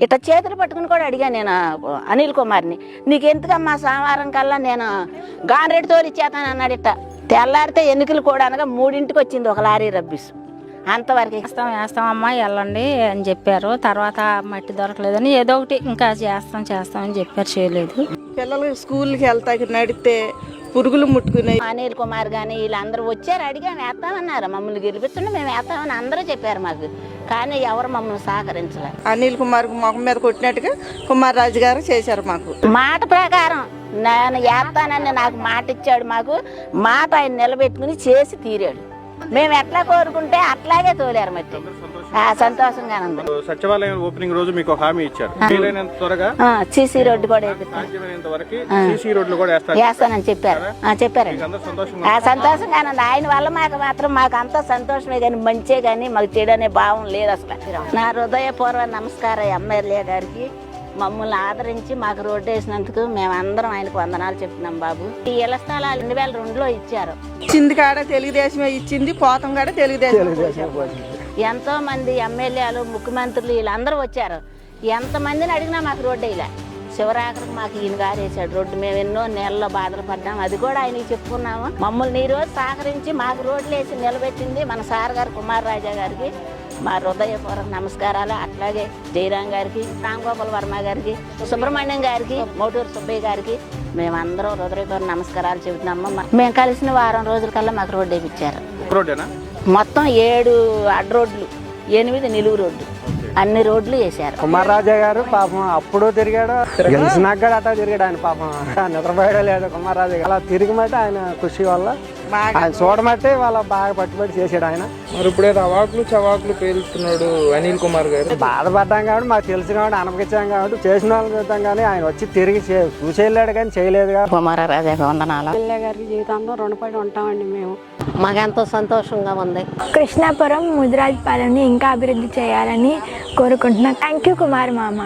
ఇట్లా చేతులు పట్టుకుని కూడా అడిగాను నేను అనిల్ కుమార్ని, నీకు ఎందుకమ్మా సోమవారం కల్లా నేను గాన్రెడ్డి తోలు ఇచ్చేస్తాను అన్నాడు. ఇట్ట తెల్లారితే ఎన్నికలు కూడా అనగా 3ంటికి వచ్చింది ఒక లారీ రబ్బీసు. అంతవరకు వేస్తామమ్మా వెళ్ళండి అని చెప్పారు. తర్వాత మట్టి దొరకలేదని ఏదో ఒకటి ఇంకా చేస్తామని చెప్పారు, చేయలేదు. పిల్లలు స్కూల్కి వెళ్తాకి నడితే పురుగులు ముట్టుకున్నాయి. అనిల్ కుమార్ కానీ వీళ్ళందరూ వచ్చారు, అడిగాము వేస్తామన్నారు, మమ్మల్ని గెలిపిస్తుండే మేము వేస్తామని అందరూ చెప్పారు మాకు. కానీ ఎవరు మమ్మల్ని సహకరించలేదు. అనిల్ కుమార్ ముఖం మీద కొట్టినట్టుగా కుమార్ రాజు గారు చేశారు. మాకు మాట ప్రకారం నేను వేస్తానని నాకు మాట ఇచ్చాడు. మాకు మాట ఆయన నిలబెట్టుకుని చేసి తీరాడు. మేము ఎట్లా కోరుకుంటే అట్లాగే తోలారు. మట్టి సంతోషంగా ఉంది. సచివాలయం ఓపెనింగ్ రోజు మీకు హామీ ఇచ్చారు, వీలైనంత త్వరగా సీసీ రోడ్డు కూడా వేస్తానని చెప్పారు. చెప్పారండి. సంతోషంగానే ఉంది. ఆయన వల్ల మాకు అంతా సంతోషమే కానీ మంచే కానీ మాకు చెడు అనే భావం లేదు అసలు. నా హృదయపూర్వ నమస్కారం ఎమ్మెల్యే గారికి. మమ్మల్ని ఆదరించి మాకు రోడ్డు వేసినందుకు మేమందరం ఆయనకు వందనాలు చెప్తున్నాం బాబు. ఈ ఇళ్ల స్థలాలు 2002లో ఇచ్చారు. ఇచ్చింది కాడ తెలుగుదేశమే ఇచ్చింది, పోతం కాడ తెలుగుదేశం. ఎంతో మంది ఎమ్మెల్యేలు ముఖ్యమంత్రులు వీళ్ళందరూ వచ్చారు. ఎంతమందిని అడిగినా మాకు రోడ్డు వేయలే. చివరాఖరికి మాకు ఈయన గారు వేసాడు రోడ్డు. మేము ఎన్నో నెలల్లో బాధలు పడ్డాం, అది కూడా ఆయనకి చెప్పుకున్నాము. మమ్మల్ని ఈ రోజు సహకరించి మాకు రోడ్లు వేసి నిలబెట్టింది మన సార్ గారు కుమార్ రాజా గారికి మా హృదయపూర్వక నమస్కారాలు. అట్లాగే జయరామ్ గారికి, రామ్ గోపాల్ వర్మ గారికి, సుబ్రహ్మణ్యం గారికి, మోటూరు సుబ్బయ్య గారికి మేమందరం హృదయపూర్వక నమస్కారాలు చెబుతున్నాము. మేము కలిసిన వారం రోజుల కల్లా మాకు రోడ్డు వేయించారు. మొత్తం 7 అడ్డ రోడ్లు, 8 నిలువు రోడ్లు, అన్ని రోడ్లు వేశారు. కుమార్ రాజా గారు పాపం అప్పుడు తిరిగాడు, గెలిచినాక కూడా అట్టా తిరిగాడు. ఆయన పాపం నిద్రపోయడం లేదు కుమార్ రాజా గారు. అలా తిరిగి మట్టి ఆయన కృషి వల్ల ఆయన చూడమట్టి వాళ్ళ బాగా పట్టుబడి చేసాడు ఆయన. మరి ఇప్పుడే అవాకులు చవాకులు పేలుస్తున్నాడు అనిల్ కుమార్ గారు. బాధపడ్డాం కాబట్టి మాకు తెలుసు కాబట్టి అనుమతించాం కాబట్టి చేసిన వాళ్ళని చూద్దాం, కానీ ఆయన వచ్చి తిరిగి చూసి వెళ్ళాడు కానీ చేయలేదు. కుమార రాజా వందనాలు. ఎమ్మెల్యే గారికి జీవితంలో రుణపడి ఉంటామండి మేము. మాకెంతో సంతోషంగా ఉంది. కృష్ణాపురం ముదిరాజపాలెంని ఇంకా అభివృద్ధి చేయాలని కోరుకుంటున్నాం. థ్యాంక్ యూ కుమార్ మామ.